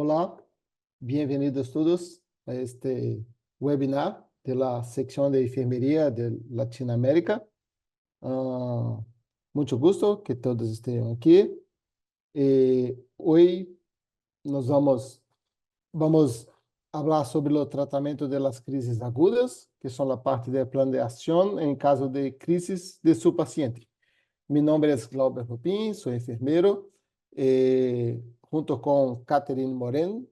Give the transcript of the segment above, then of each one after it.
Hola, bienvenidos todos a este webinar de la sección de enfermería de Latinoamérica. Ah, Mucho gusto que todos estén aquí. Hoy nos vamos a hablar sobre el tratamiento de las crisis agudas, que son la parte del plan de acción en caso de crisis de su paciente. Mi nombre es Glauber Rupin, soy enfermero, junto con Catherine Moren,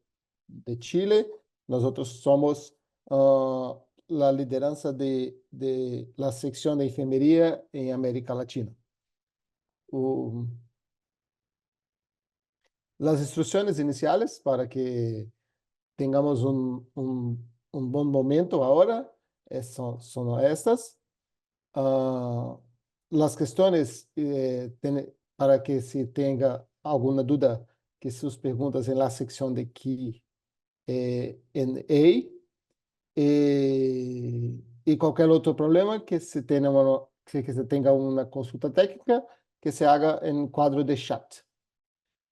de Chile. Nosotros somos la lideranza de la sección de enfermería en América Latina. O- las instrucciones iniciales para que tengamos un buen momento ahora son estas. Ah, las cuestiones para que si tenga alguna duda, que sus preguntas en la sección de Q&A. Y cualquier otro problema que se tenga una consulta técnica, que se haga en cuadro de chat.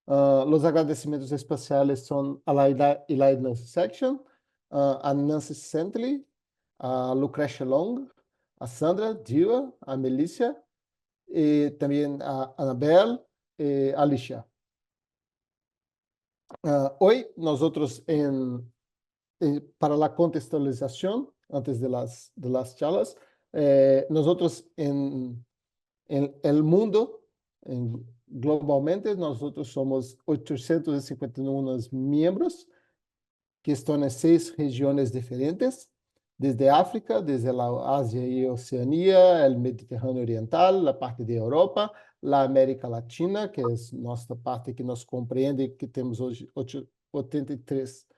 Los agradecimientos especiales son a la Elaine Section, a Nancy Sentley, a Lucrecia Long, a Sandra Diva, a Melissa, y también a Anabel, Alicia. Hoy nosotros para la contextualización, antes de las charlas, nosotros en el mundo, globalmente, nosotros somos 851 miembros que están en 6 regiones diferentes, desde África, desde la Asia y Oceanía, el Mediterráneo Oriental, la parte de Europa, la América Latina, que es nuestra parte que nos comprende, que tenemos hoy 83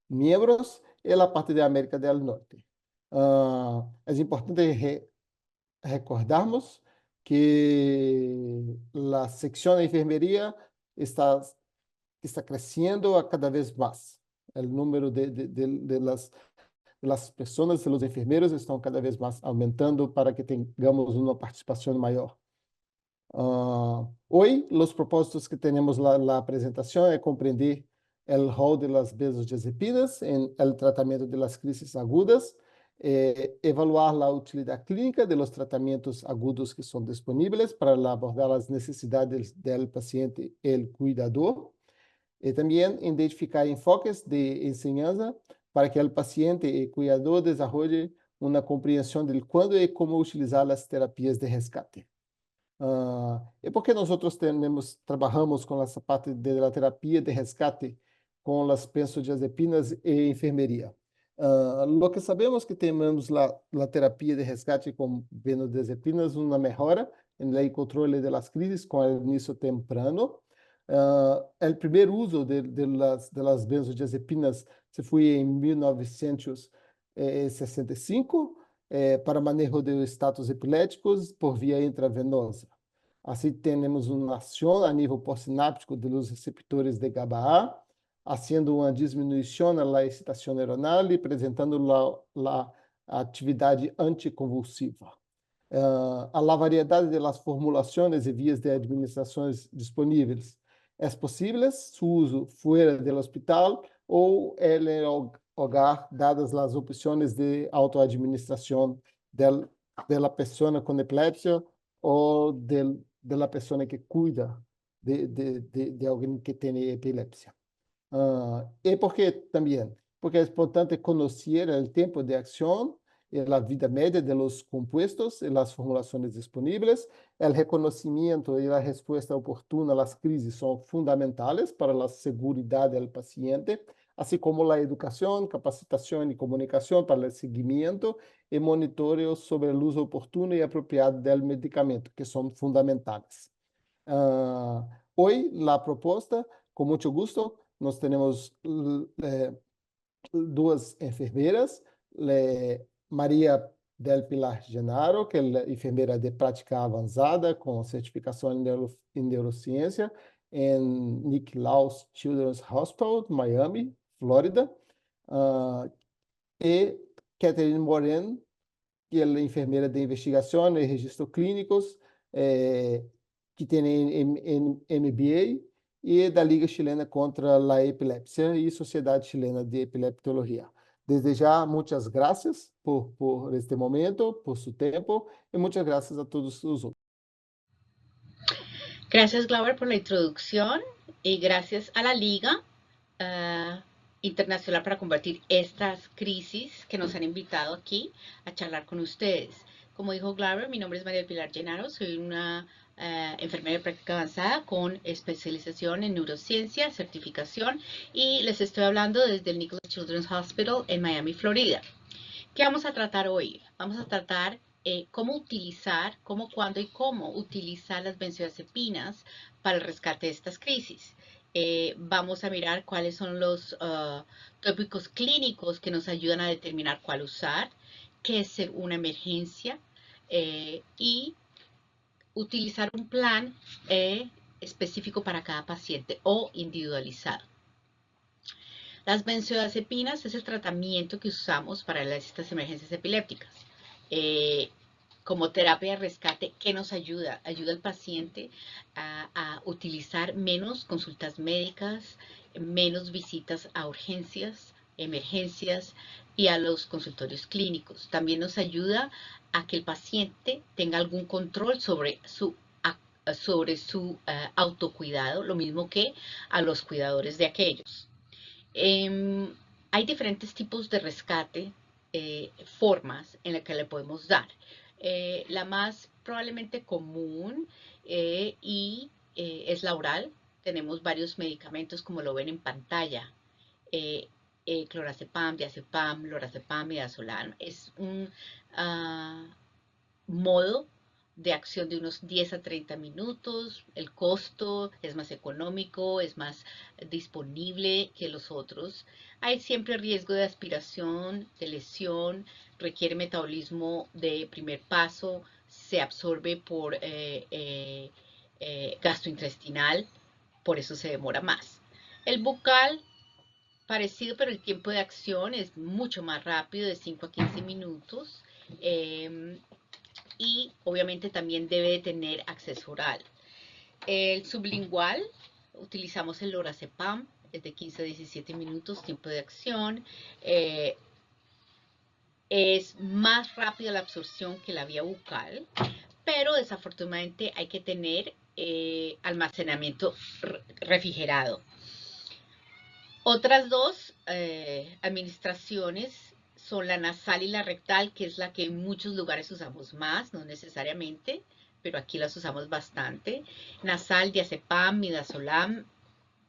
miembros, y la parte de América del Norte. Es importante recordarmos que la sección de enfermería está creciendo a cada vez más. El número de las personas, de los enfermeros, están cada vez más aumentando para que tengamos una participación mayor. Hoy, los propósitos que tenemos la presentación es comprender el rol de las benzodiazepinas en el tratamiento de las crisis agudas, evaluar la utilidad clínica de los tratamientos agudos que son disponibles para abordar las necesidades del paciente y el cuidador, y también identificar enfoques de enseñanza para que el paciente y cuidador desarrolle una comprensión del cuándo y cómo utilizar las terapias de rescate. ¿Y por qué nosotros trabajamos con esa parte de la terapia de rescate con las benzodiazepinas e enfermería? Lo que sabemos que tenemos la terapia de rescate con benzodiazepinas una mejora en el control de las crisis con el inicio temprano. El primer uso de las benzodiazepinas se fue en 1965 para manejo de estados epiléticos por via intravenosa. Assim, temos uma ação a nível pós-sináptico dos receptores de GABA-A, haciendo uma diminuição na excitação neuronal e apresentando a atividade anticonvulsiva. A la variedade de las formulações e vias de administrações disponíveis. É possível su uso fora do hospital ou en el hogar, dadas as opções de autoadministração de la pessoa com epilepsia ou de la persona que cuida de alguém que tem epilepsia. E por que também? Porque é importante conhecer o tempo de ação e a vida média de los compuestos e as formulações disponíveis. O reconhecimento e a resposta oportuna às crises são fundamentais para a segurança do paciente, assim como a educação, capacitação e comunicação para o seguimento e monitoreo sobre o uso oportuno e apropriado do medicamento, que são fundamentais. Hoy, a proposta, com muito gosto, nós temos duas enfermeiras, Maria del Pilar Genaro, que é enfermeira de prática avançada com certificação em neurociência em Nick Laus Children's Hospital, Miami, Flórida, e Catherine Moren, que é enfermeira de investigação e registros clínicos, que tem MBA e da Liga Chilena contra a Epilepsia e Sociedade Chilena de Epileptologia. Desde já, muitas graças por este momento, por su tempo, e muitas graças a todos os outros. Gracias, Glauber, por la introducción y gracias a la Liga Internacional para combatir estas crisis que nos han invitado aquí a charlar con ustedes. Como dijo Glauber, mi nombre es María Pilar Llenaro, soy una enfermera de práctica avanzada con especialización en neurociencia, certificación, y les estoy hablando desde el Nicklaus Children's Hospital en Miami, Florida. ¿Qué vamos a tratar hoy? Vamos a tratar cómo utilizar, cómo, cuándo y cómo utilizar las benzodiazepinas para el rescate de estas crisis. Vamos a mirar cuáles son los tópicos clínicos que nos ayudan a determinar cuál usar, qué es ser una emergencia y utilizar un plan específico para cada paciente o individualizado. Las benzodiazepinas es el tratamiento que usamos para estas emergencias epilépticas. Como terapia de rescate, ¿qué nos ayuda? Ayuda al paciente a utilizar menos consultas médicas, menos visitas a urgencias, emergencias y a los consultorios clínicos. También nos ayuda a que el paciente tenga algún control sobre su autocuidado, lo mismo que a los cuidadores de aquellos. Hay diferentes tipos de rescate, formas en las que le podemos dar. La más probablemente común es la oral. Tenemos varios medicamentos como lo ven en pantalla. Clorazepam, diazepam, lorazepam, midazolam. Es un modo de acción de unos 10 a 30 minutos, el costo es más económico, es más disponible que los otros. Hay siempre riesgo de aspiración, de lesión, requiere metabolismo de primer paso, se absorbe por gastrointestinal, por eso se demora más. El bucal, parecido, pero el tiempo de acción es mucho más rápido, de 5 a 15 minutos. Y obviamente también debe de tener acceso oral. El sublingual, utilizamos el lorazepam, es de 15 a 17 minutos, tiempo de acción. Es más rápida la absorción que la vía bucal, pero desafortunadamente hay que tener almacenamiento refrigerado. Otras dos administraciones son la nasal y la rectal, que es la que en muchos lugares usamos más, no necesariamente, pero aquí las usamos bastante. Nasal, diazepam, midazolam,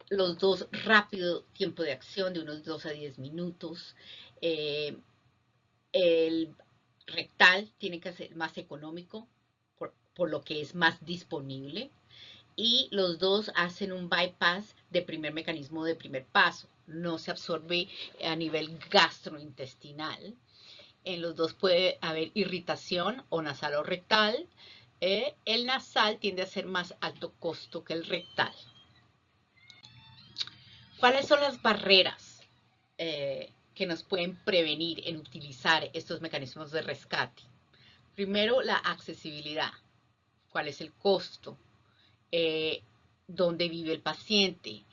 los dos rápido tiempo de acción de unos 2 a 10 minutos. El rectal tiene que ser más económico, por lo que es más disponible. Y los dos hacen un bypass de primer mecanismo de primer paso. No se absorbe a nivel gastrointestinal. En los dos puede haber irritación o nasal o rectal. El nasal tiende a ser más alto costo que el rectal. ¿Cuáles son las barreras que nos pueden prevenir en utilizar estos mecanismos de rescate? Primero, la accesibilidad. ¿Cuál es el costo? Dónde vive el paciente,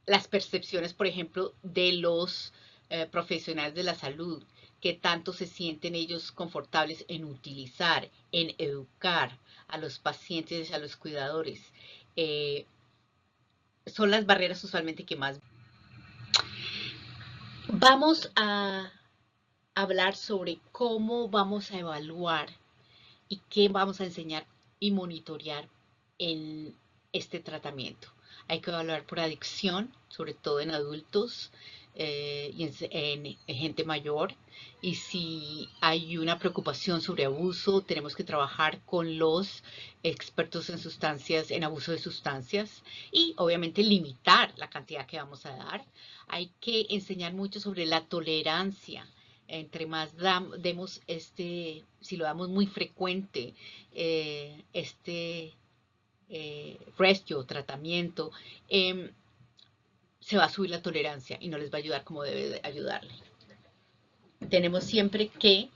las percepciones, por ejemplo, de los profesionales de la salud, que tanto se sienten ellos confortables en utilizar, en educar a los pacientes, a los cuidadores. Son las barreras usualmente que más. Vamos a hablar sobre cómo vamos a evaluar y qué vamos a enseñar y monitorear en este tratamiento. Hay que evaluar por adicción, sobre todo en adultos y en gente mayor. Y si hay una preocupación sobre abuso, tenemos que trabajar con los expertos en sustancias, en abuso de sustancias, y obviamente limitar la cantidad que vamos a dar. Hay que enseñar mucho sobre la tolerancia. Entre más demos si lo damos muy frecuente, rescue, tratamiento, se va a subir la tolerancia y no les va a ayudar como debe ayudarle. Tenemos siempre que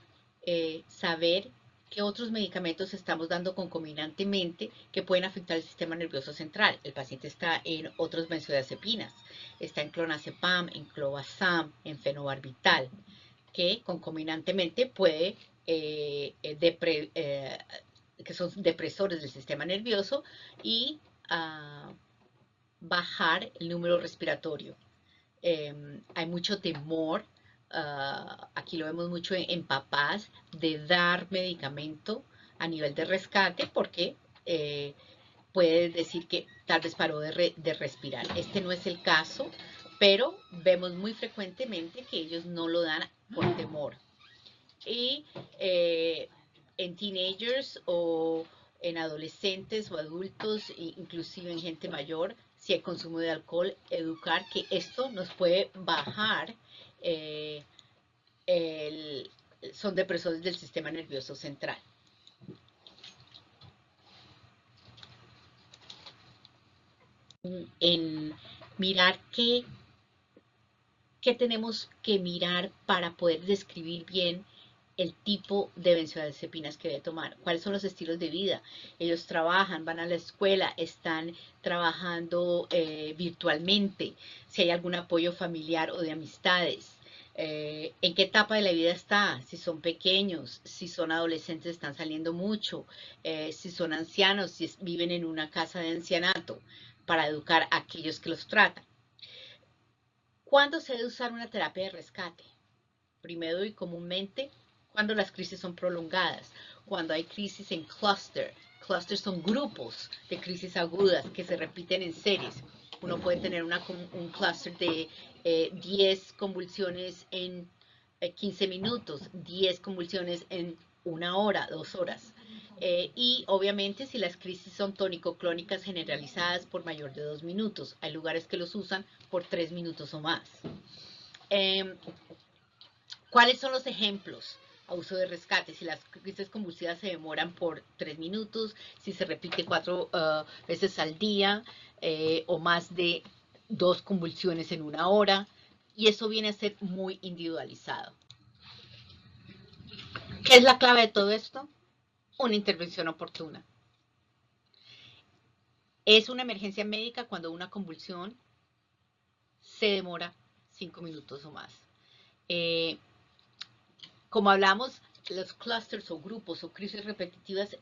saber ¿Qué otros medicamentos estamos dando concomitantemente que pueden afectar el sistema nervioso central? El paciente está en otros benzodiazepinas, está en clonazepam, en clobazam, en fenobarbital, que concomitantemente puede, que son depresores del sistema nervioso y bajar el número respiratorio. Hay mucho temor, aquí lo vemos mucho en papás, de dar medicamento a nivel de rescate porque puede decir que tal vez paró de respirar. Este no es el caso, pero vemos muy frecuentemente que ellos no lo dan por temor. Y en teenagers o en adolescentes o adultos, inclusive en gente mayor, si hay consumo de alcohol, educar que esto nos puede bajar, eh, son depresores del sistema nervioso central. En mirar qué tenemos que mirar para poder describir bien el tipo de benzodiazepinas que debe tomar, cuáles son los estilos de vida. Ellos trabajan, van a la escuela, están trabajando virtualmente, si hay algún apoyo familiar o de amistades. En qué etapa de la vida está, si son pequeños, si son adolescentes, están saliendo mucho, si son ancianos, si viven en una casa de ancianato, para educar a aquellos que los tratan. ¿Cuándo se debe usar una terapia de rescate? Primero y comúnmente cuando las crisis son prolongadas, cuando hay crisis en clúster. Clústeres son grupos de crisis agudas que se repiten en series. Uno puede tener un clúster de 10 convulsiones en 15 minutos, 10 convulsiones en 1 hora, 2 horas. Y obviamente si las crisis son tónico-clónicas generalizadas por mayor de 2 minutos, hay lugares que los usan por 3 minutos o más. ¿Cuáles son los ejemplos a uso de rescate? Si las crisis convulsivas se demoran por 3 minutos, si se repite 4 veces al día o más de 2 convulsiones en 1 hora, y eso viene a ser muy individualizado. ¿Qué es la clave de todo esto? Una intervención oportuna. Es una emergencia médica cuando una convulsión se demora 5 minutos o más. Como hablamos, los clusters o grupos o crisis repetitivas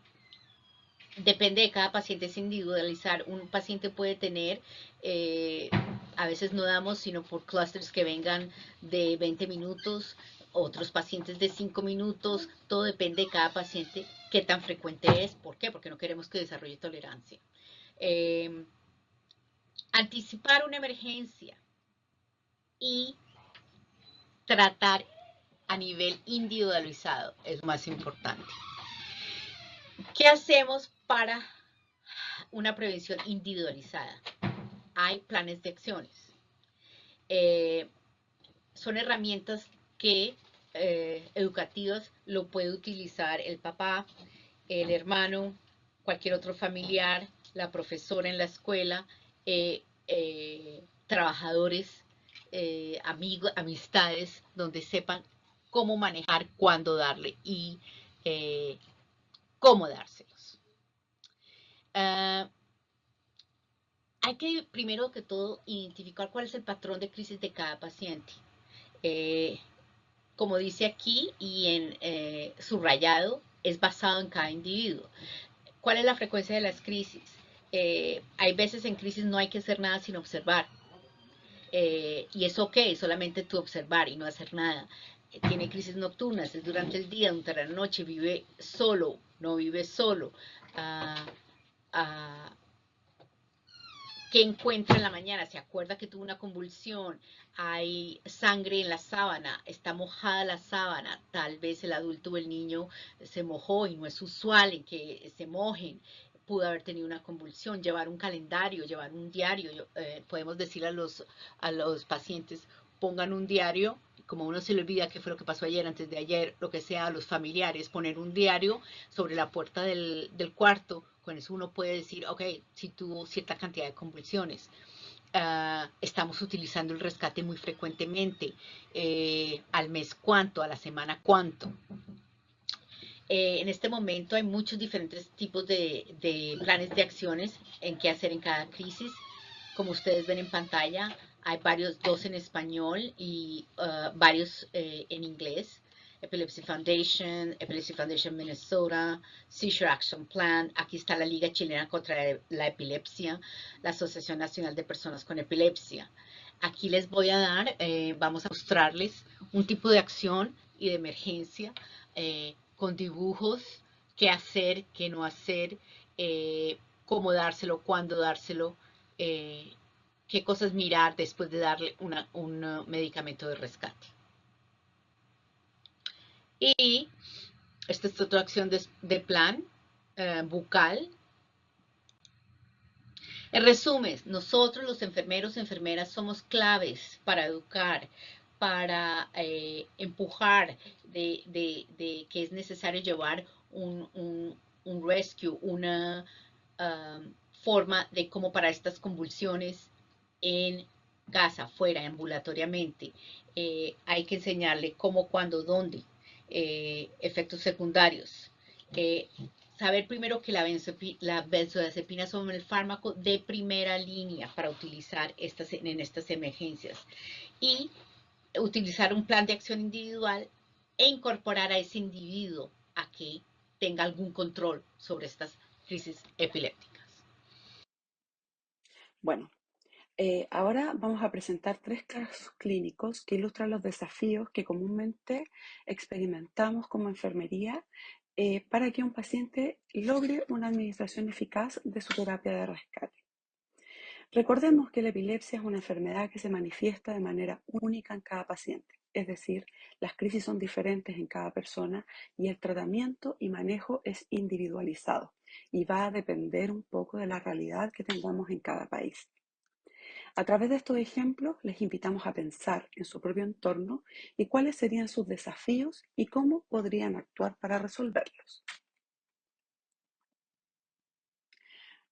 depende de cada paciente, es individualizar. Un paciente puede tener, a veces no damos sino por clusters que vengan de 20 minutos, otros pacientes de 5 minutos, todo depende de cada paciente, qué tan frecuente es, ¿por qué? Porque no queremos que desarrolle tolerancia. Anticipar una emergencia y tratar a nivel individualizado es más importante. ¿Qué hacemos para una prevención individualizada? Hay planes de acciones. Son herramientas que educativas lo puede utilizar el papá, el hermano, cualquier otro familiar, la profesora en la escuela, trabajadores, amigos, amistades, donde sepan cómo manejar, cuándo darle y cómo dárselos. Hay que, primero que todo, identificar cuál es el patrón de crisis de cada paciente. Como dice aquí y en subrayado, es basado en cada individuo. ¿Cuál es la frecuencia de las crisis? Hay veces en crisis no hay que hacer nada sino observar. Y es ok, solamente tú observar y no hacer nada. Tiene crisis nocturnas, es durante el día, durante la noche, vive solo, no vive solo. ¿Qué encuentra en la mañana? Se acuerda que tuvo una convulsión, hay sangre en la sábana, está mojada la sábana, tal vez el adulto o el niño se mojó y no es usual en que se mojen, pudo haber tenido una convulsión, llevar un calendario, llevar un diario, podemos decir a los pacientes, pongan un diario, como uno se le olvida qué fue lo que pasó ayer, antes de ayer, lo que sea, a los familiares, poner un diario sobre la puerta del cuarto. Con eso uno puede decir, ok, si tuvo cierta cantidad de convulsiones. Estamos utilizando el rescate muy frecuentemente. Al mes cuánto, a la semana cuánto. En este momento hay muchos diferentes tipos de planes de acciones en qué hacer en cada crisis. Como ustedes ven en pantalla, hay varios, dos en español y varios en inglés. Epilepsy Foundation Minnesota, Seizure Action Plan, aquí está la Liga Chilena contra la Epilepsia, la Asociación Nacional de Personas con Epilepsia. Aquí les voy a dar, vamos a mostrarles un tipo de acción y de emergencia con dibujos, qué hacer, qué no hacer, cómo dárselo, cuándo dárselo, eh, qué cosas mirar después de darle un medicamento de rescate. Y esta es otra acción de plan bucal. En resumen, nosotros los enfermeros y enfermeras somos claves para educar, para empujar de que es necesario llevar un rescue, una forma de cómo para estas convulsiones en casa, fuera, ambulatoriamente. Hay que enseñarle cómo, cuándo, dónde, efectos secundarios. Saber primero que la benzodiazepina son el fármaco de primera línea para utilizar en estas emergencias. Y utilizar un plan de acción individual e incorporar a ese individuo a que tenga algún control sobre estas crisis epilépticas. Bueno, ahora vamos a presentar tres casos clínicos que ilustran los desafíos que comúnmente experimentamos como enfermería para que un paciente logre una administración eficaz de su terapia de rescate. Recordemos que la epilepsia es una enfermedad que se manifiesta de manera única en cada paciente, es decir, las crisis son diferentes en cada persona y el tratamiento y manejo es individualizado y va a depender un poco de la realidad que tengamos en cada país. A través de estos ejemplos les invitamos a pensar en su propio entorno y cuáles serían sus desafíos y cómo podrían actuar para resolverlos.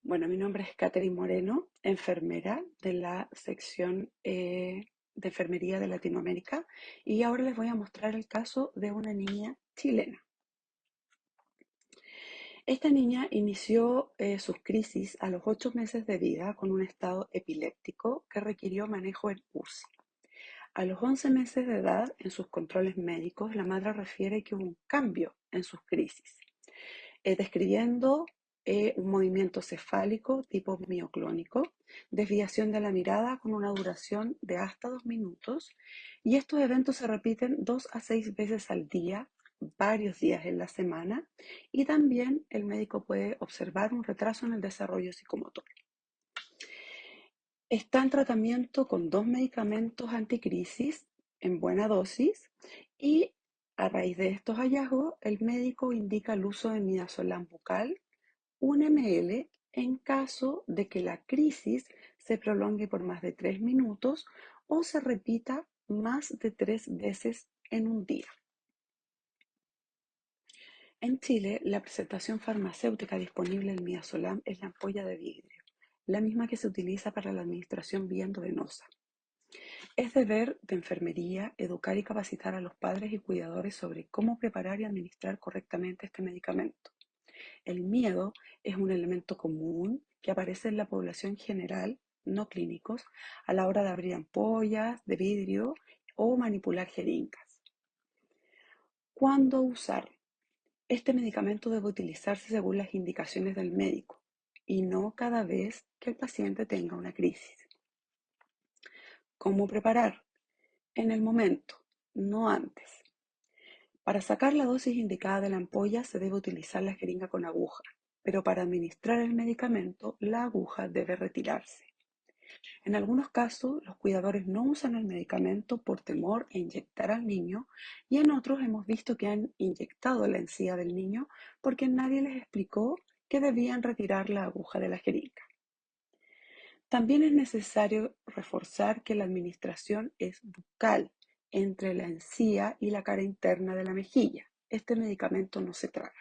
Bueno, mi nombre es Catherine Moreno, enfermera de la sección de enfermería de Latinoamérica, y ahora les voy a mostrar el caso de una niña chilena. Esta niña inició sus crisis a los 8 meses de vida con un estado epiléptico que requirió manejo en UCI. A los 11 meses de edad, en sus controles médicos, la madre refiere que hubo un cambio en sus crisis, describiendo un movimiento cefálico tipo mioclónico, desviación de la mirada con una duración de hasta 2 minutos, y estos eventos se repiten 2 a 6 veces al día, varios días en la semana, y también el médico puede observar un retraso en el desarrollo psicomotor. Está en tratamiento con 2 medicamentos anticrisis en buena dosis y a raíz de estos hallazgos, el médico indica el uso de midazolam bucal, 1 ml, en caso de que la crisis se prolongue por más de 3 minutos o se repita más de 3 veces en un día. En Chile, la presentación farmacéutica disponible del midazolam es la ampolla de vidrio, la misma que se utiliza para la administración vía endovenosa. Es deber de enfermería educar y capacitar a los padres y cuidadores sobre cómo preparar y administrar correctamente este medicamento. El miedo es un elemento común que aparece en la población general, no clínicos, a la hora de abrir ampollas de vidrio o manipular jeringas. ¿Cuándo usar? Este medicamento debe utilizarse según las indicaciones del médico y no cada vez que el paciente tenga una crisis. ¿Cómo preparar? En el momento, no antes. Para sacar la dosis indicada de la ampolla se debe utilizar la jeringa con aguja, pero para administrar el medicamento la aguja debe retirarse. En algunos casos, los cuidadores no usan el medicamento por temor a inyectar al niño y en otros hemos visto que han inyectado la encía del niño porque nadie les explicó que debían retirar la aguja de la jeringa. También es necesario reforzar que la administración es bucal, entre la encía y la cara interna de la mejilla. Este medicamento no se traga.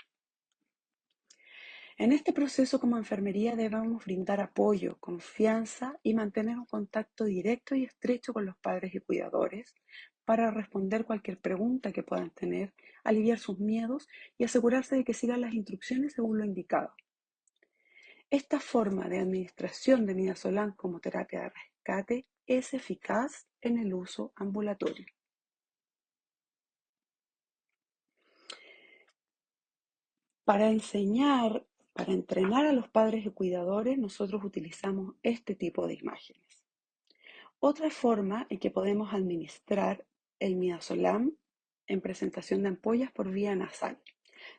En este proceso como enfermería debemos brindar apoyo, confianza y mantener un contacto directo y estrecho con los padres y cuidadores para responder cualquier pregunta que puedan tener, aliviar sus miedos y asegurarse de que sigan las instrucciones según lo indicado. Esta forma de administración de midazolam como terapia de rescate es eficaz en el uso ambulatorio. Para entrenar a los padres y cuidadores, nosotros utilizamos este tipo de imágenes. Otra forma en que podemos administrar el midazolam en presentación de ampollas por vía nasal.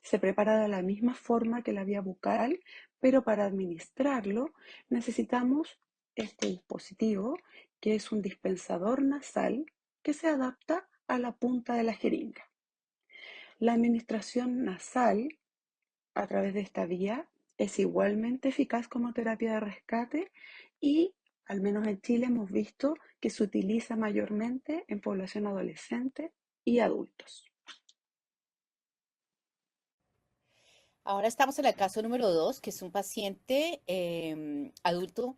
Se prepara de la misma forma que la vía bucal, pero para administrarlo necesitamos este dispositivo, que es un dispensador nasal que se adapta a la punta de la jeringa. La administración nasal a través de esta vía es igualmente eficaz como terapia de rescate y, al menos en Chile, hemos visto que se utiliza mayormente en población adolescente y adultos. Ahora estamos en el caso número 2, que es un paciente adulto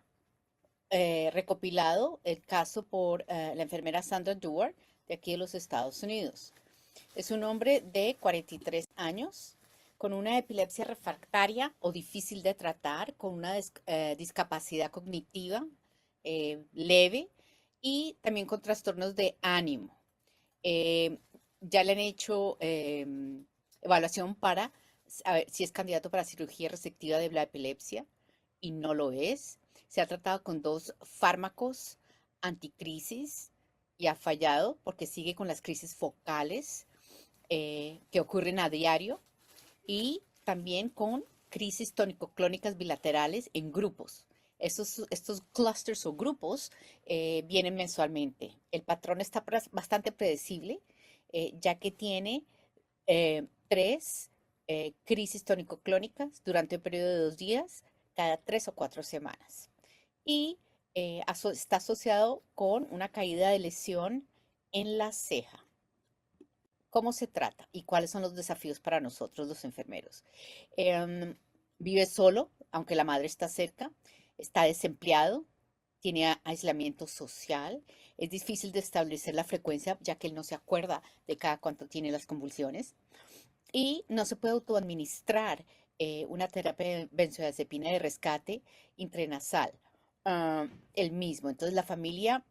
recopilado, el caso por la enfermera Sandra Dewar, de aquí de los Estados Unidos. Es un hombre de 43 años con una epilepsia refractaria o difícil de tratar, con una discapacidad cognitiva leve y también con trastornos de ánimo. Eh, ya le han hecho evaluación para saber si es candidato para cirugía resectiva de la epilepsia y no lo es. Se ha tratado con 2 fármacos anticrisis y ha fallado porque sigue con las crisis focales que ocurren a diario y también con crisis tónico-clónicas bilaterales en grupos. Estos clusters o grupos vienen mensualmente. El patrón está bastante predecible, ya que tiene 3 crisis tónico-clónicas durante un periodo de 2 días, cada 3 o 4 semanas. Y está asociado con una caída de lesión en la ceja. ¿Cómo se trata y cuáles son los desafíos para nosotros los enfermeros? Vive solo, aunque la madre está cerca, está desempleado, tiene aislamiento social, es difícil de establecer la frecuencia ya que él no se acuerda de cada cuánto tiene las convulsiones y no se puede autoadministrar una terapia de benzodiazepina de rescate intranasal, el mismo. Entonces la familia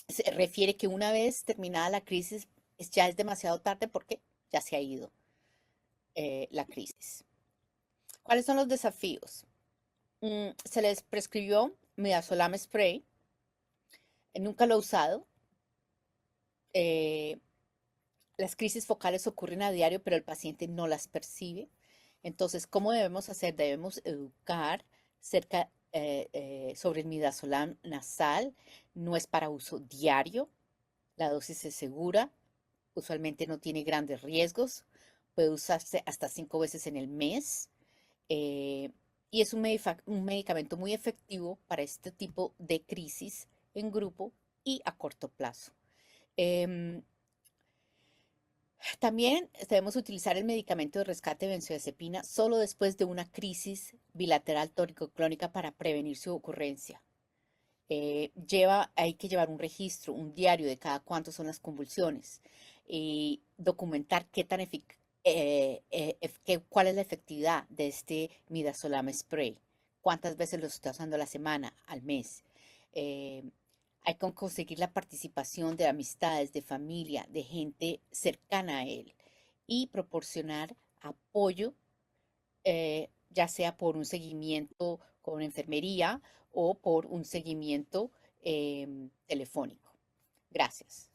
se refiere que una vez terminada la crisis ya es demasiado tarde porque ya se ha ido la crisis. ¿Cuáles son los desafíos? Se les prescribió midazolam spray. Nunca lo he usado. Las crisis focales ocurren a diario, pero el paciente no las percibe. Entonces, ¿cómo debemos hacer? Debemos educar sobre el midazolam nasal. No es para uso diario. La dosis es segura. Usualmente no tiene grandes riesgos. Puede usarse hasta 5 veces en el mes. eh, y es un medicamento muy efectivo para este tipo de crisis en grupo y a corto plazo. Em, También debemos utilizar el medicamento de rescate benzodiazepina solo después de una crisis bilateral tónico-clónica para prevenir su ocurrencia. Hay que llevar un registro, un diario de cada cuánto son las convulsiones y documentar cuál es la efectividad de este midazolam spray, cuántas veces lo está usando a la semana, al mes. Eh, Hay que conseguir la participación de amistades, de familia, de gente cercana a él y proporcionar apoyo, ya sea por un seguimiento con enfermería o por un seguimiento telefónico. Gracias.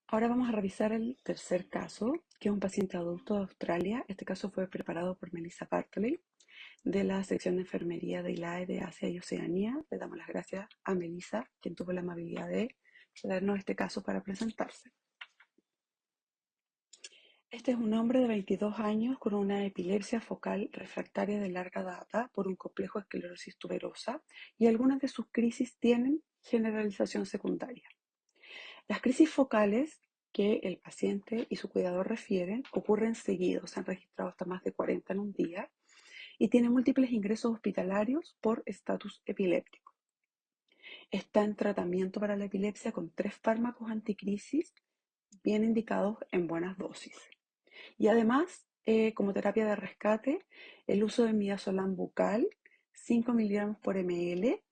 Ahora vamos a revisar el tercer caso, que es un paciente adulto de Australia. Este caso fue preparado por Melissa Bartley, de la sección de enfermería de ILAE de Asia y Oceanía. Le damos las gracias a Melissa, quien tuvo la amabilidad de darnos este caso para presentarse. Este es un hombre de 22 años con una epilepsia focal refractaria de larga data por un complejo de esclerosis tuberosa y algunas de sus crisis tienen generalización secundaria. Las crisis focales que el paciente y su cuidador refieren ocurren seguidos, se han registrado hasta más de 40 en un día y tiene múltiples ingresos hospitalarios por estatus epiléptico. Está en tratamiento para la epilepsia con 3 fármacos anticrisis bien indicados en buenas dosis. Y además, como terapia de rescate, el uso de midazolam bucal, 5 miligramos por ml,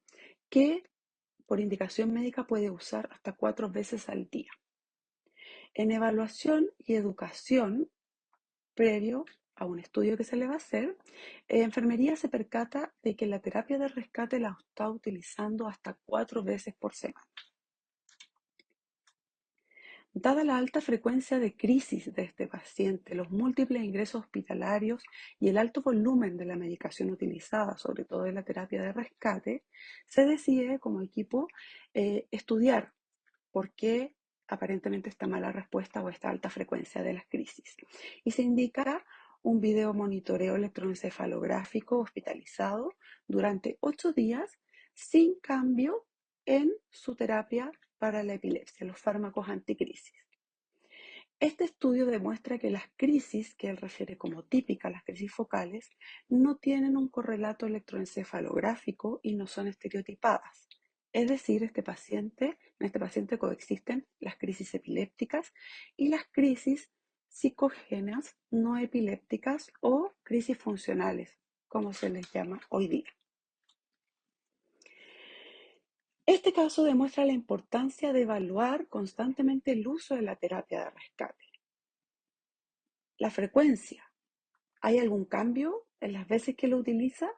que por indicación médica puede usar hasta 4 veces al día. En evaluación y educación, previo a un estudio que se le va a hacer, enfermería se percata de que la terapia de rescate la está utilizando hasta 4 veces por semana. Dada la alta frecuencia de crisis de este paciente, los múltiples ingresos hospitalarios y el alto volumen de la medicación utilizada, sobre todo en la terapia de rescate, se decide como equipo estudiar por qué aparentemente esta mala respuesta o esta alta frecuencia de las crisis. Y se indica un video monitoreo electroencefalográfico hospitalizado durante 8 días sin cambio en su terapia para la epilepsia, los fármacos anticrisis. Este estudio demuestra que las crisis, que él refiere como típicas, las crisis focales, no tienen un correlato electroencefalográfico y no son estereotipadas. Es decir, en este paciente coexisten las crisis epilépticas y las crisis psicogéneas no epilépticas o crisis funcionales, como se les llama hoy día. Este caso demuestra la importancia de evaluar constantemente el uso de la terapia de rescate. La frecuencia. ¿Hay algún cambio en las veces que lo utiliza?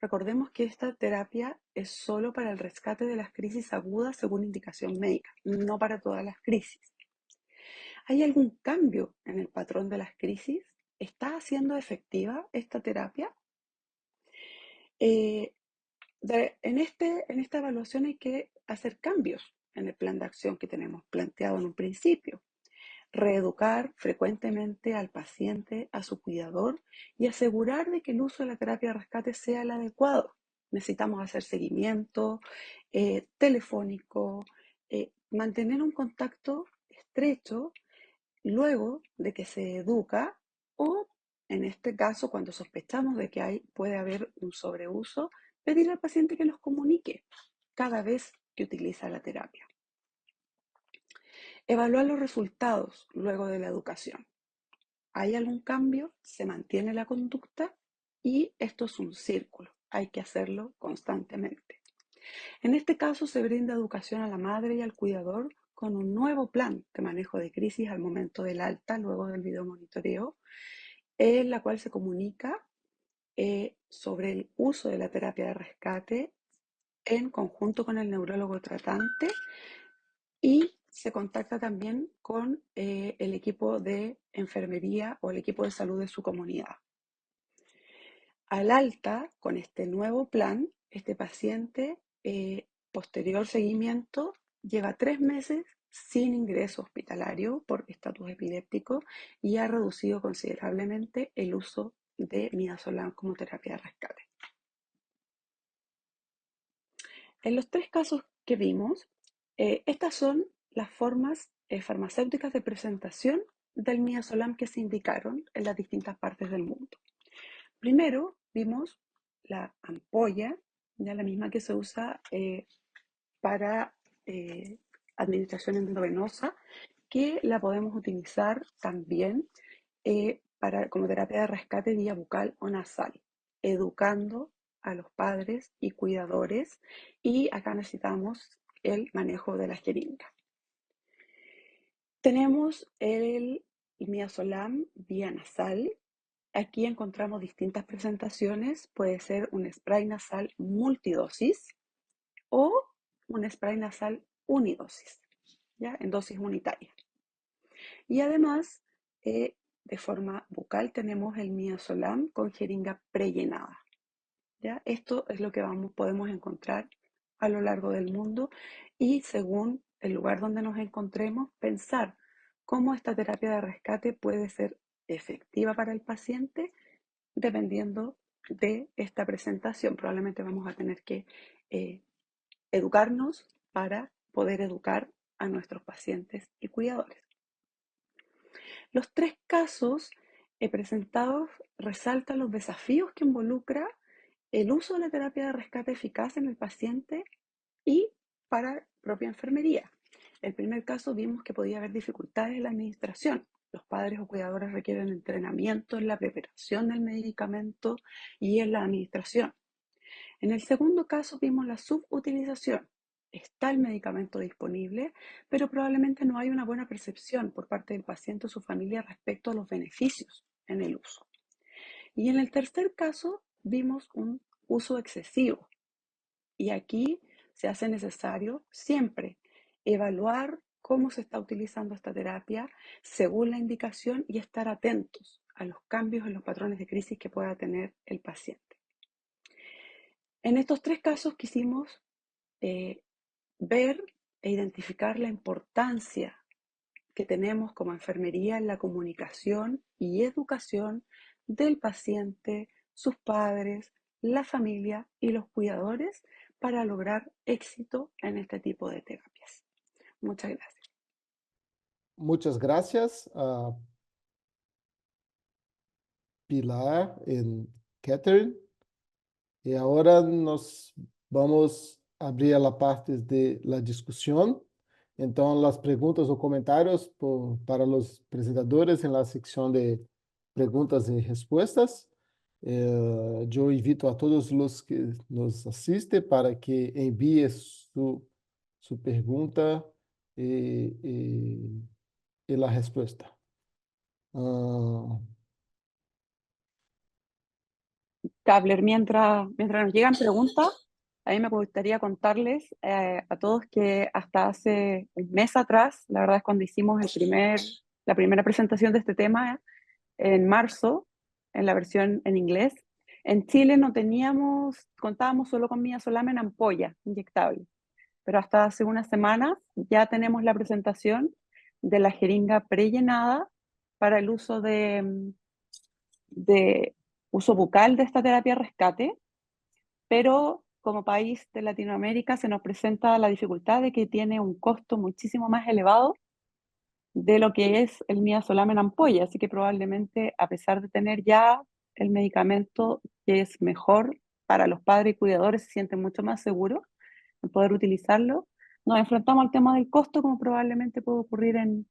Recordemos que esta terapia es solo para el rescate de las crisis agudas según indicación médica, no para todas las crisis. ¿Hay algún cambio en el patrón de las crisis? ¿Está haciendo efectiva esta terapia? En esta evaluación hay que hacer cambios en el plan de acción que tenemos planteado en un principio. Reeducar frecuentemente al paciente, a su cuidador y asegurar de que el uso de la terapia de rescate sea el adecuado. Necesitamos hacer seguimiento telefónico, mantener un contacto estrecho luego de que se educa o, en este caso, cuando sospechamos de que puede haber un sobreuso, pedir al paciente que nos comunique cada vez que utiliza la terapia. Evaluar los resultados luego de la educación. ¿Hay algún cambio? ¿Se mantiene la conducta? Y esto es un círculo. Hay que hacerlo constantemente. En este caso se brinda educación a la madre y al cuidador con un nuevo plan de manejo de crisis al momento del alta, luego del videomonitoreo, en la cual se comunica sobre el uso de la terapia de rescate en conjunto con el neurólogo tratante y se contacta también con el equipo de enfermería o el equipo de salud de su comunidad. Al alta, con este nuevo plan, este paciente, posterior seguimiento, lleva 3 meses sin ingreso hospitalario por estatus epiléptico y ha reducido considerablemente el uso de midazolam como terapia de rescate. En los 3 casos que vimos, estas son las formas farmacéuticas de presentación del midazolam que se indicaron en las distintas partes del mundo. Primero vimos la ampolla, ya la misma que se usa para administración endovenosa, que la podemos utilizar también como terapia de rescate vía bucal o nasal, educando a los padres y cuidadores, y acá necesitamos el manejo de la jeringa. Tenemos el midazolam vía nasal. Aquí encontramos distintas presentaciones. Puede ser un spray nasal multidosis o un spray nasal unidosis, ¿ya? En dosis unitaria. Y además, de forma bucal tenemos el midazolam con jeringa prellenada, ¿ya? Esto es lo que podemos encontrar a lo largo del mundo y según el lugar donde nos encontremos, pensar cómo esta terapia de rescate puede ser efectiva para el paciente dependiendo de esta presentación. Probablemente vamos a tener que educarnos para poder educar a nuestros pacientes y cuidadores. Los 3 casos presentados resaltan los desafíos que involucra el uso de la terapia de rescate eficaz en el paciente y para propia enfermería. El primer caso vimos que podía haber dificultades en la administración. Los padres o cuidadores requieren entrenamiento en la preparación del medicamento y en la administración. En el segundo caso vimos la subutilización. Está el medicamento disponible, pero probablemente no hay una buena percepción por parte del paciente o su familia respecto a los beneficios en el uso. Y en el tercer caso vimos un uso excesivo. Y aquí se hace necesario siempre evaluar cómo se está utilizando esta terapia según la indicación y estar atentos a los cambios en los patrones de crisis que pueda tener el paciente. En estos tres casos quisimos ver e identificar la importancia que tenemos como enfermería en la comunicación y educación del paciente, sus padres, la familia y los cuidadores para lograr éxito en este tipo de terapias. Muchas gracias. Muchas gracias a Pilar y Catherine. Y ahora nos vamos a abrir a la parte de la discusión. Entonces, las preguntas o comentarios para los presentadores en la sección de preguntas y respuestas. Yo invito a todos los que nos asisten para que envíe su pregunta y la respuesta. Ah, Kabler, mientras nos llegan preguntas, a mí me gustaría contarles a todos que hasta hace un mes atrás, la verdad es cuando hicimos la primera presentación de este tema, en marzo, en la versión en inglés, en Chile no contábamos solo con midazolam en ampolla inyectable, pero hasta hace unas semanas ya tenemos la presentación de la jeringa prellenada para el uso de uso bucal de esta terapia rescate, pero como país de Latinoamérica se nos presenta la dificultad de que tiene un costo muchísimo más elevado de lo que es el midazolam en ampolla, así que probablemente a pesar de tener ya el medicamento que es mejor para los padres y cuidadores, se sienten mucho más seguros en poder utilizarlo, nos enfrentamos al tema del costo como probablemente puede ocurrir en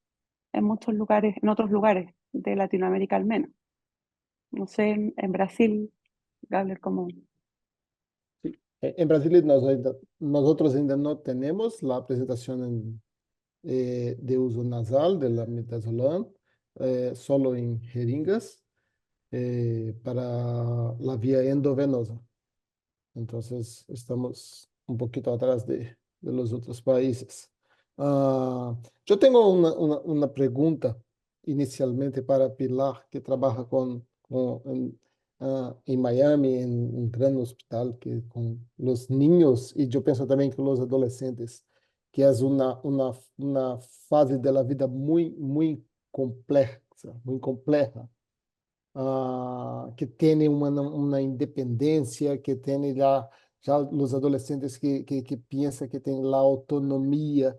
muchos lugares, en otros lugares de Latinoamérica al menos. No sé, en Brasil, Gabler, como... sí. En Brasil nosotros ainda no tenemos la presentación de uso nasal de la midazolam, solo en jeringas para la vía endovenosa. Entonces, estamos un poquito atrás de los otros países. Yo tengo una pregunta inicialmente para Pilar, que trabaja en Miami, en un gran hospital que, con los niños y yo pienso también con los adolescentes, que es una fase de la vida muy compleja, muy compleja. Que tiene una independencia, que tiene ya los adolescentes que piensan que tienen la autonomía.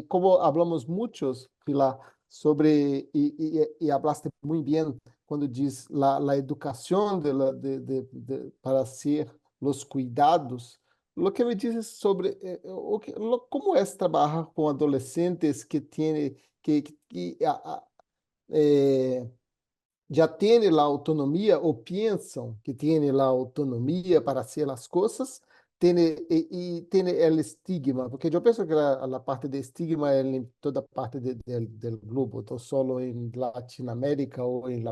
Como hablamos muchos, Pilar, sobre, y hablaste muy bien cuando diz la educación para hacer los cuidados. Lo que me dices sobre cómo es trabajar con adolescentes que tienen eh, já têm a autonomia ou pensam que têm a autonomia para fazer as coisas, tem o estigma, porque eu penso que a parte de estigma é em toda parte do globo, não só em Latinoamérica ou em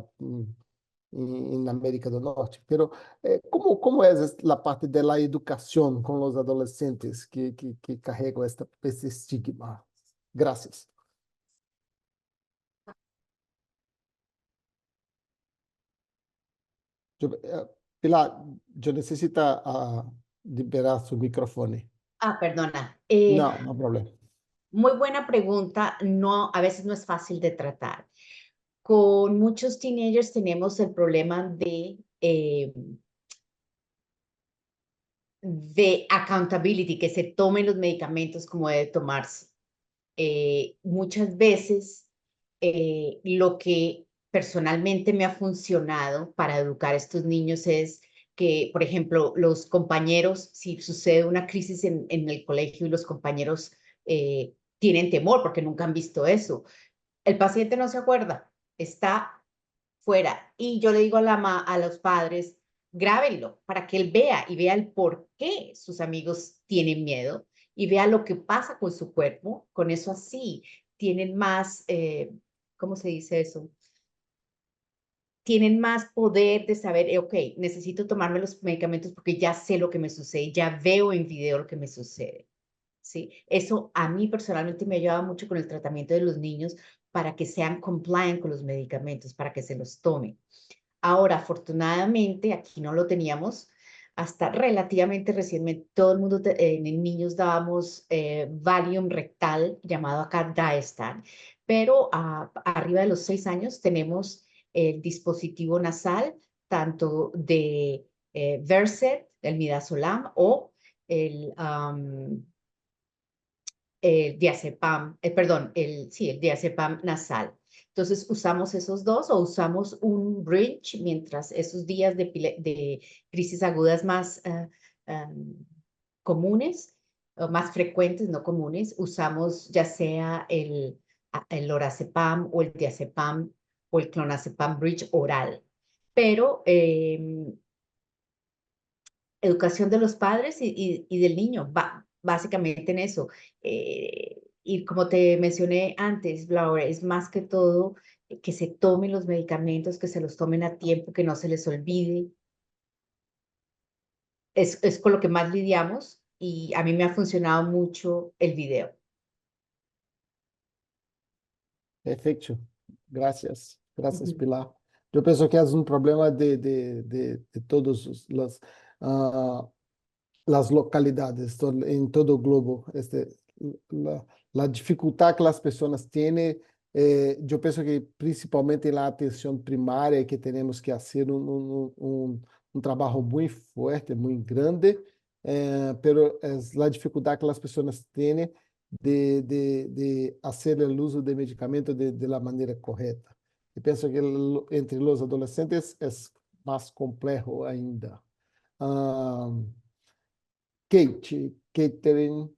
América do Norte. Pero como é a parte da educação com os adolescentes que carregam esse estigma? Graças. Pilar, yo necesito liberar su micrófono. Perdona. No, no problema. Muy buena pregunta. No, a veces no es fácil de tratar. Con muchos teenagers tenemos el problema de accountability, que se tomen los medicamentos como debe tomarse. Muchas veces lo que personalmente me ha funcionado para educar a estos niños es que, por ejemplo, los compañeros, si sucede una crisis en el colegio y los compañeros tienen temor porque nunca han visto eso, el paciente no se acuerda, está fuera. Y yo le digo a los padres, grábenlo para que él vea y vea el por qué sus amigos tienen miedo y vea lo que pasa con su cuerpo. Con eso así tienen más, ¿cómo se dice eso? Tienen más poder de saber, ok, necesito tomarme los medicamentos porque ya sé lo que me sucede, ya veo en video lo que me sucede. ¿Sí? Eso a mí personalmente me ha ayudado mucho con el tratamiento de los niños para que sean compliant con los medicamentos, para que se los tomen. Ahora, afortunadamente, aquí no lo teníamos. Hasta relativamente recientemente, todo el mundo, en niños dábamos Valium rectal, llamado acá Diastat, pero arriba de los 6 años tenemos el dispositivo nasal, tanto de Versed, el midazolam, o el, el diazepam, perdón, sí, el diazepam nasal. Entonces, usamos esos dos o usamos un bridge mientras esos días de crisis agudas más comunes, o más frecuentes, no comunes, usamos ya sea el lorazepam o el diazepam o el clonazepam bridge oral. Pero educación de los padres y del niño, básicamente en eso. Y como te mencioné antes, Laura, es más que todo que se tomen los medicamentos, que se los tomen a tiempo, que no se les olvide. Es con lo que más lidiamos y a mí me ha funcionado mucho el video. Perfecto. Gracias. Gracias, Ujú. Pilar. Yo pienso que es un problema de todas ah, las localidades en todo el globo. La dificultad que las personas tienen, yo pienso que principalmente en la atención primaria que tenemos que hacer un trabajo muy fuerte, muy grande, pero es la dificultad que las personas tienen de hacer el uso de medicamentos de la manera correcta. Y pienso que entre los adolescentes es más complejo ainda. Ah, Kate, Catherine,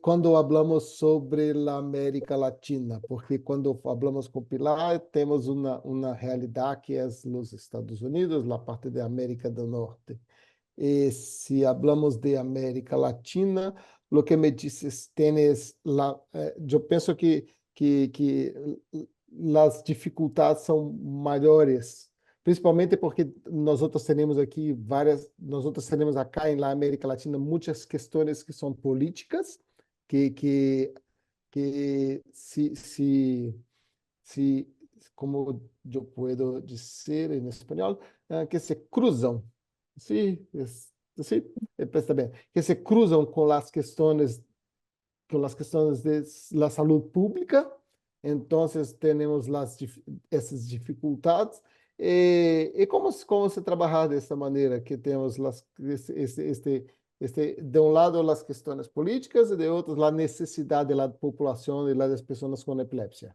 quando hablamos sobre a América Latina, porque quando hablamos com Pilar, temos uma realidade que é os Estados Unidos, a parte da América do Norte. E se hablamos de América Latina, o que me dices, tienes eu penso que as dificuldades são maiores, principalmente porque nós outros temos aqui nós outros temos acá em la América Latina muitas questões que são políticas, que que que se como eu posso dizer em espanhol, que se cruzam, sim, sim, está bem, que se cruzam com as questões de la salud pública. Então, temos essas dificuldades. E como se trabalhar dessa maneira, que temos de um lado as questões políticas e de outro a necessidade da população e das pessoas com epilepsia?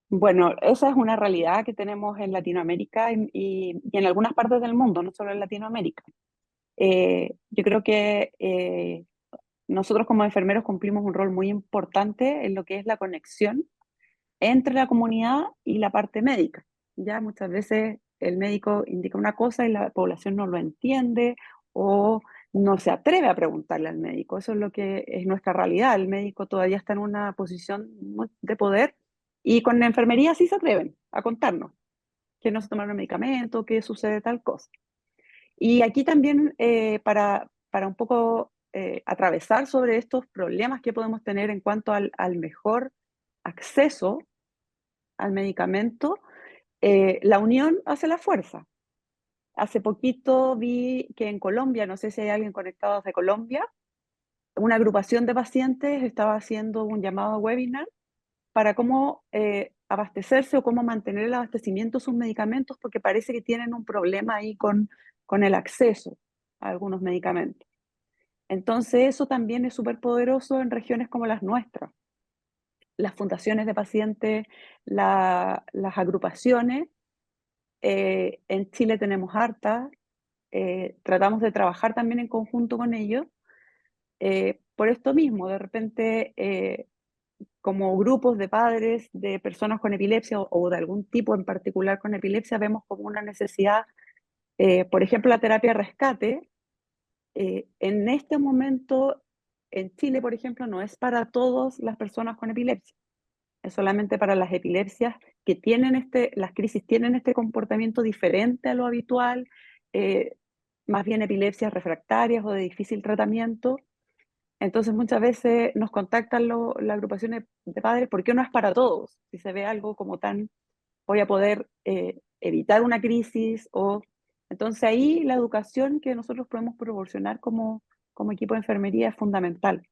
Bueno, esa es una realidad que tenemos en Latinoamérica y en algunas partes del mundo, no solo en Latinoamérica. Yo creo que nosotros como enfermeros cumplimos un rol muy importante en lo que es la conexión entre la comunidad y la parte médica. Ya muchas veces el médico indica una cosa y la población no lo entiende o no se atreve a preguntarle al médico. Eso es lo que es nuestra realidad. El médico todavía está en una posición de poder y con la enfermería sí se atreven a contarnos que no se tomaron el medicamento, que sucede tal cosa. Y aquí también para un poco atravesar sobre estos problemas que podemos tener en cuanto al mejor acceso al medicamento, la unión hace la fuerza. Hace poquito vi que en Colombia, no sé si hay alguien conectado desde Colombia, una agrupación de pacientes estaba haciendo un llamado webinar para cómo abastecerse o cómo mantener el abastecimiento de sus medicamentos, porque parece que tienen un problema ahí con el acceso a algunos medicamentos. Entonces, eso también es súper poderoso en regiones como las nuestras. Las fundaciones de pacientes, las agrupaciones, En Chile tenemos harta, tratamos de trabajar también en conjunto con ellos. Por esto mismo, de repente, como grupos de padres de personas con epilepsia o de algún tipo en particular con epilepsia, vemos como una necesidad, por ejemplo, la terapia rescate. En este momento, en Chile, por ejemplo, no es para todas las personas con epilepsia, es solamente para las epilepsias que tienen las crisis tienen este comportamiento diferente a lo habitual, eh, más bien epilepsias refractarias o de difícil tratamiento. Entonces muchas veces nos contactan las agrupaciones de padres porque no es para todos. Si se ve algo como tan, voy a poder evitar una crisis o... Entonces ahí la educación que nosotros podemos proporcionar como equipo de enfermería es fundamental.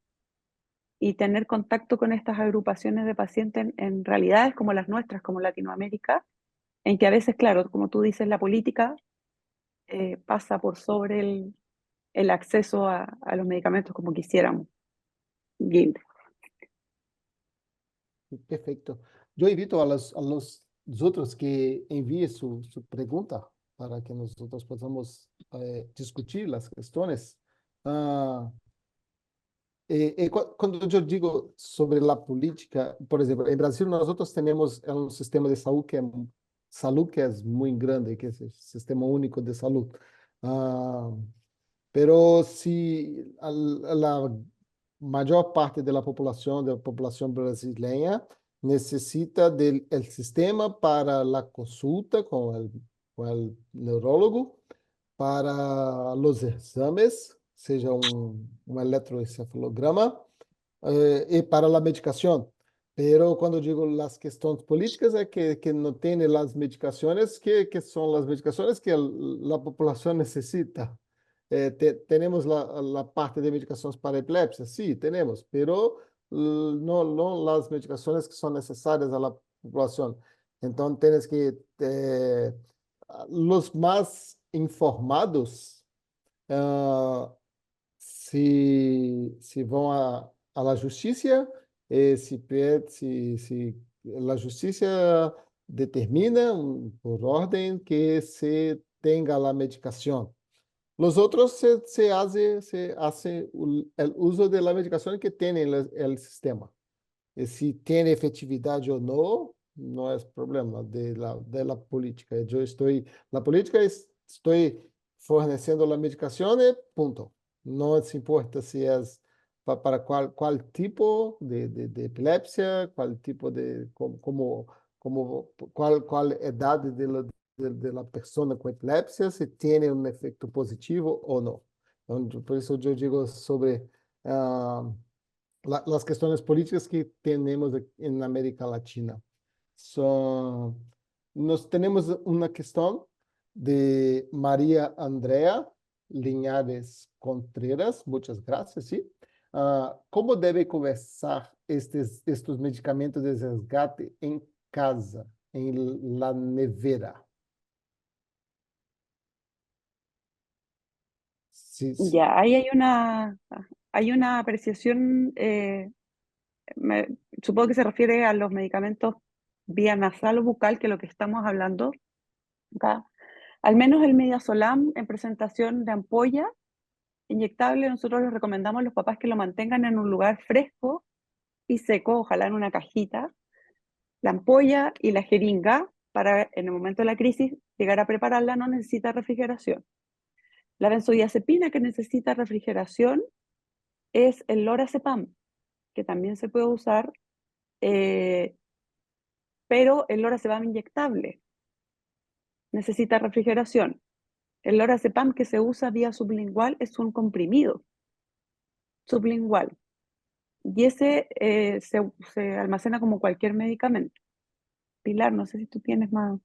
Y tener contacto con estas agrupaciones de pacientes en realidades como las nuestras, como Latinoamérica, en que a veces, claro, como tú dices, la política pasa por sobre el acceso a los medicamentos como quisiéramos. Guilde. Perfecto. Yo invito a los otros que envíen su pregunta para que nosotros podamos discutir las cuestiones. Ah, cuando yo digo sobre la política, por ejemplo, en Brasil nosotros tenemos un sistema de salud que es muy grande, que es el Sistema Único de Salud. Ah, pero si la mayor parte de la población brasileña necesita del el sistema para la consulta con el neurólogo, para los exames, seja un electroencefalograma, y para la medicación. Pero cuando digo las cuestiones políticas es que no tiene las medicaciones que son las medicaciones que la población necesita. Tenemos la parte de medicaciones para epilepsia, sí, tenemos, pero no las medicaciones que son necesarias a la población. Entonces, tienes que, los más informados, ah, se vão à justiça, se a justiça determina por ordem que se tenha a medicação. Los outros se hace el uso de la medicación que tiene el sistema. E se tem efetividade ou não, não é problema de la política. La política estou fornecendo a medicação e ponto. Não se importa se é para qual tipo de epilepsia, qual tipo de, qual idade de la persona com epilepsia, se tem um efeito positivo ou não. Então, por isso eu digo sobre las cuestiones políticas que tenemos en América Latina. Nos tenemos una cuestión de María Andrea Liñares Contreras, muchas gracias, ¿sí? ¿Cómo debe conversar estos medicamentos de resgate en casa, en la nevera? Sí, sí. Ya, ahí hay una apreciación, supongo que se refiere a los medicamentos vía nasal o bucal, que es lo que estamos hablando acá. Al menos el Midazolam en presentación de ampolla inyectable, nosotros les recomendamos a los papás que lo mantengan en un lugar fresco y seco, ojalá en una cajita, la ampolla y la jeringa para en el momento de la crisis llegar a prepararla. No necesita refrigeración. La benzodiazepina que necesita refrigeración es el lorazepam, que también se puede usar, pero el lorazepam inyectable necesita refrigeración. El lorazepam que se usa vía sublingual es un comprimido sublingual y ese se almacena como cualquier medicamento. Pilar, no sé si tú tienes más.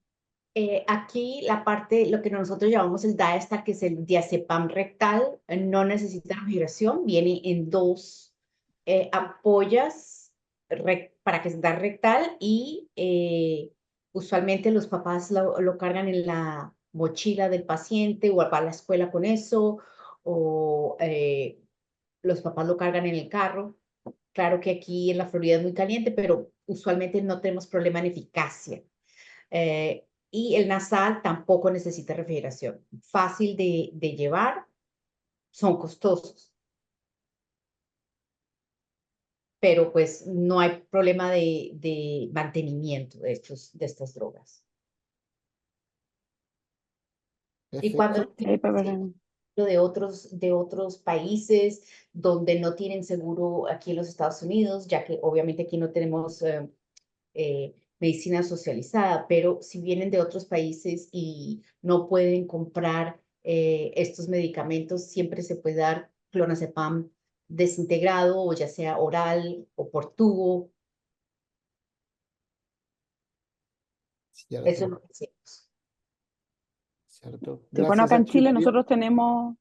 Aquí la parte, lo que nosotros llamamos el Diastar, que es el diazepam rectal, no necesita refrigeración, viene en dos ampollas para que se da rectal y usualmente los papás lo cargan en la mochila del paciente o va a la escuela con eso, o los papás lo cargan en el carro. Claro que aquí en la Florida es muy caliente, pero usualmente no tenemos problema en eficacia. Y el nasal tampoco necesita refrigeración. Fácil de llevar, son costosos, pero pues no hay problema de mantenimiento de estas drogas. Y cuando Perfecto. de otros países donde no tienen seguro aquí en los Estados Unidos, ya que obviamente aquí no tenemos medicina socializada, pero si vienen de otros países y no pueden comprar estos medicamentos, siempre se puede dar clonazepam desintegrado, o ya sea oral o por tubo. Eso es lo Cierto, que hacemos. cierto. Sí, bueno, Gracias acá a en ti, Chile Darío. nosotros tenemos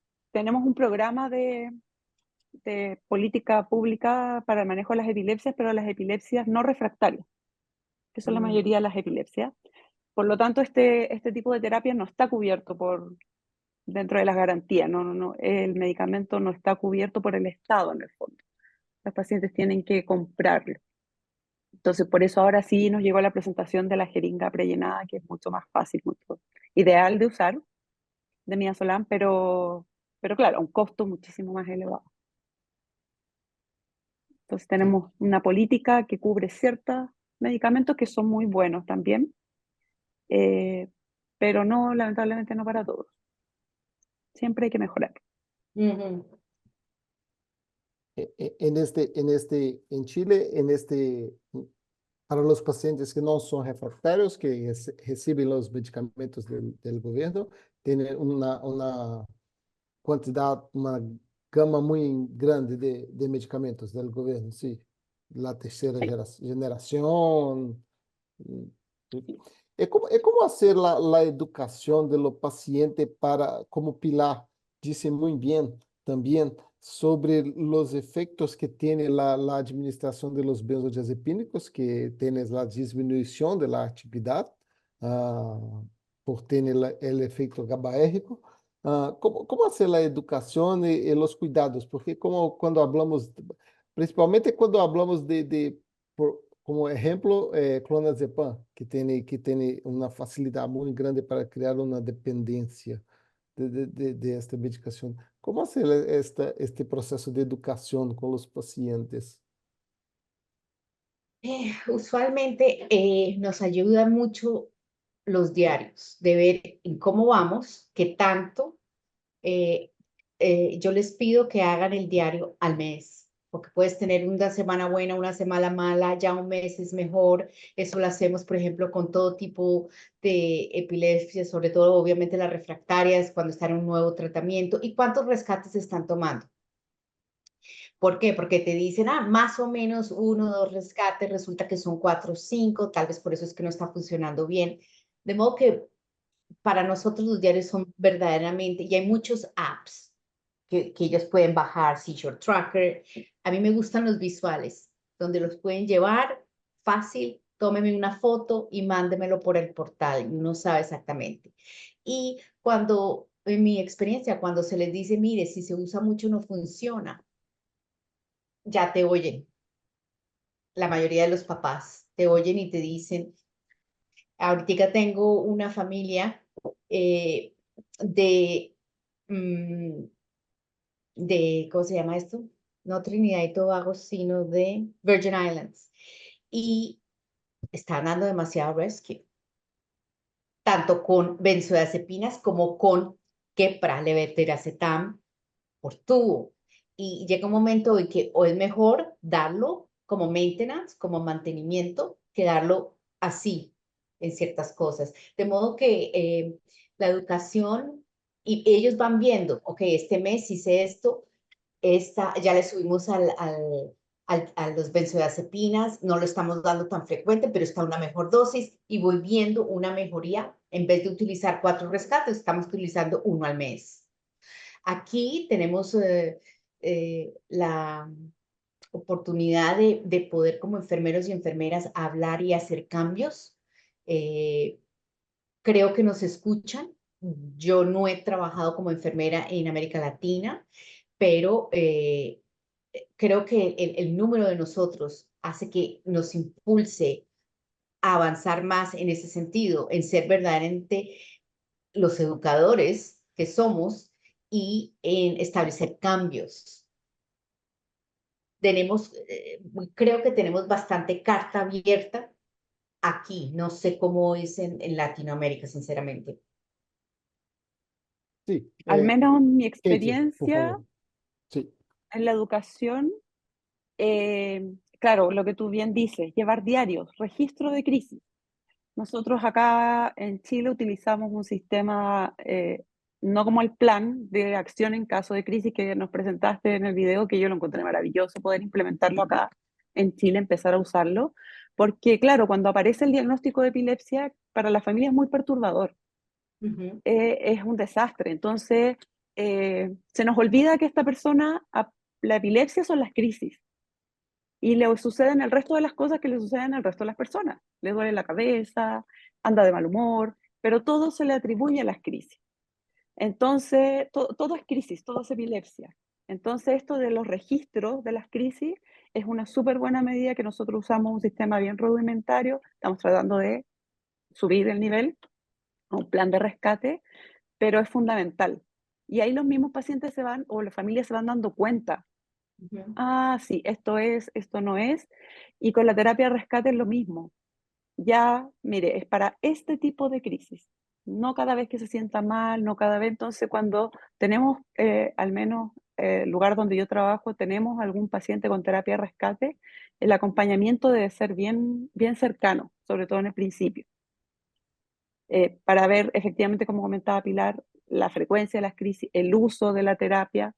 un programa de política pública para el manejo de las epilepsias, pero las epilepsias no refractarias, que son la mayoría de las epilepsias. Por lo tanto, este tipo de terapia no está cubierto dentro de las garantías. El medicamento no está cubierto por el Estado en el fondo. Los pacientes tienen que comprarlo. Entonces, por eso ahora sí nos llegó la presentación de la jeringa prellenada, que es mucho más fácil, mucho ideal de usar, de midazolam, pero claro, a un costo muchísimo más elevado. Entonces Sí. tenemos una política que cubre ciertos medicamentos que son muy buenos también, pero no, lamentablemente no para todos. Siempre hay que mejorar. En Chile, para los pacientes que no son refractarios, que reciben los medicamentos del gobierno, tienen una cantidad, una gama muy grande de medicamentos del gobierno, sí. La tercera generación. mm, sí. Es como hacer la educación de los pacientes como Pilar dice muy bien también, sobre los efectos que tiene la administración de los benzodiazepínicos, que tienes la disminución de la actividad ah, por tener el efecto GABAérgico. ¿Cómo hacer la educación y los cuidados? Porque cuando hablamos, principalmente cuando hablamos como ejemplo, clonazepam, que tiene una facilidad muy grande para crear una dependencia de esta medicación. ¿Cómo hacer este proceso de educación con los pacientes? Usualmente nos ayuda mucho los diarios, de ver en cómo vamos, qué tanto. eh, yo les pido que hagan el diario al mes, porque puedes tener una semana buena, una semana mala, ya un mes es mejor. Eso lo hacemos, por ejemplo, con todo tipo de epilepsia, sobre todo obviamente las refractarias, cuando están en un nuevo tratamiento, y cuántos rescates están tomando. ¿Por qué? Porque te dicen, más o menos 1 o 2 rescates, resulta que son 4 o 5, tal vez por eso es que no está funcionando bien. De modo que para nosotros los diarios son verdaderamente, y hay muchos apps que ellos pueden bajar, Seizure Tracker. A mí me gustan los visuales, donde los pueden llevar fácil, tómeme una foto y mándemelo por el portal, y uno sabe exactamente. Y cuando, en mi experiencia, cuando se les dice, mire, si se usa mucho no funciona, ya te oyen. La mayoría de los papás te oyen y te dicen, ahorita tengo una familia eh, de, mm, ¿cómo se llama esto? No Trinidad y Tobago, sino de Virgin Islands. Y están dando demasiado rescue, tanto con benzodiazepinas como con Keppra, levetiracetam, por tubo. Y llega un momento en que o es mejor darlo como maintenance, como mantenimiento, que darlo así en ciertas cosas. De modo que la educación, y ellos van viendo, ok, este mes hice esto, ya le subimos a los benzodiazepinas, no lo estamos dando tan frecuente, pero está una mejor dosis y voy viendo una mejoría. En vez de utilizar 4 rescates, estamos utilizando 1 al mes. Aquí tenemos la oportunidad de poder como enfermeros y enfermeras hablar y hacer cambios. Eh, Creo que nos escuchan. Yo no he trabajado como enfermera en América Latina, pero creo que el número de nosotros hace que nos impulse a avanzar más en ese sentido, en ser verdaderamente los educadores que somos y en establecer cambios. Creo que tenemos bastante carta abierta aquí, no sé cómo es en Latinoamérica, sinceramente. Sí, Al menos en mi Katie, por experiencia favor. Sí, en la educación, claro, lo que tú bien dices, llevar diarios, registro de crisis. Nosotros acá en Chile utilizamos un sistema, no como el plan de acción en caso de crisis que nos presentaste en el video, que yo lo encontré maravilloso poder implementarlo acá en Chile, empezar a usarlo, porque claro, cuando aparece el diagnóstico de epilepsia, para la familia es muy perturbador, es un desastre. Entonces, se nos olvida que esta persona, la epilepsia son las crisis. Y le suceden el resto de las cosas que le suceden al resto de las personas. Le duele la cabeza, anda de mal humor, pero todo se le atribuye a las crisis. Entonces, todo es crisis, todo es epilepsia. Entonces, esto de los registros de las crisis es una súper buena medida que nosotros usamos un sistema bien rudimentario. Estamos tratando de subir el nivel a un plan de rescate, pero es fundamental. Y ahí los mismos pacientes se van, o las familias se van dando cuenta. Ah, sí, esto es, esto no es. Y con la terapia de rescate es lo mismo. Ya, mire, es para este tipo de crisis. No cada vez que se sienta mal, no cada vez. Entonces, cuando tenemos, al menos el lugar donde yo trabajo, tenemos algún paciente con terapia de rescate, el acompañamiento debe ser bien, bien cercano, sobre todo en el principio, para ver efectivamente, como comentaba Pilar, la frecuencia de las crisis, el uso de la terapia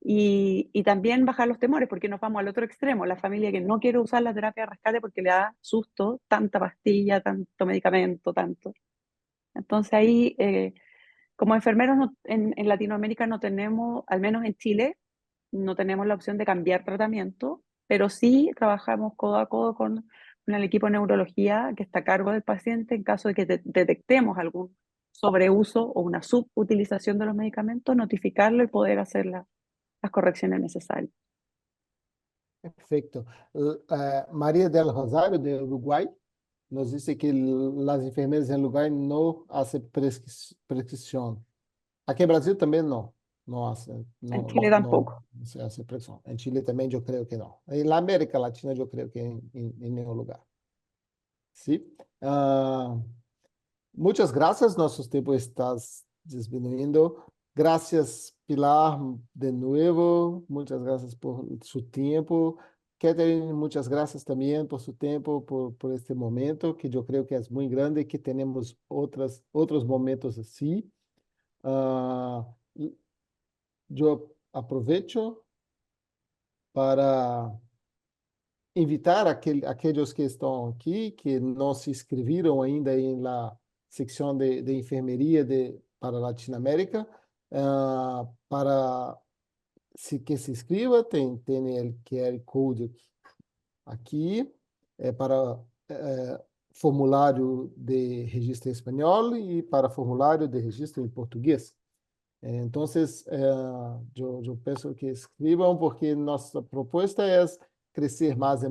y también bajar los temores, porque nos vamos al otro extremo, la familia que no quiere usar la terapia de rescate porque le da susto, tanta pastilla, tanto medicamento, tanto. Entonces ahí, como enfermeros en Latinoamérica no tenemos, al menos en Chile, no tenemos la opción de cambiar tratamiento, pero sí trabajamos codo a codo con el equipo de neurología que está a cargo del paciente en caso de que detectemos algún sobreuso o una subutilización de los medicamentos, notificarlo y poder hacer las correcciones necesarias. perfecto. María del Rosario, de Uruguay, nos dice que las enfermeras en Uruguay no hacen prescripción. Aquí en Brasil también no, no hace, En no, Chile no tampoco. se hace presión. En Chile también yo creo que no. En la América Latina yo creo que en ningún lugar. ¿Sí? Ah, muchas gracias, nuestro tiempo está disminuyendo. Gracias, Pilar, de nuevo. Muchas gracias por su tiempo. Catherine, muchas gracias también por su tiempo, por este momento, que yo creo que es muy grande, que tenemos otros momentos así. Ah, yo aprovecho para invitar aquellos que estão aqui, que não se inscreveram ainda na secção de enfermeria para Latinoamérica, para que se inscreva, tem o QR Code aqui, para formulário de registro em espanhol e para formulário de registro em português. Então, eu peço que escrevam, porque nossa proposta é crescer mais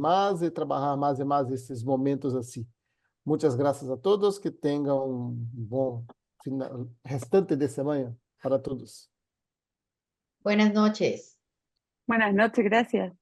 e trabalhar mais e mais esses momentos assim. Muitas graças a todos, que tenham um bom restante de semana para todos. Buenas noches. Buenas noches, gracias.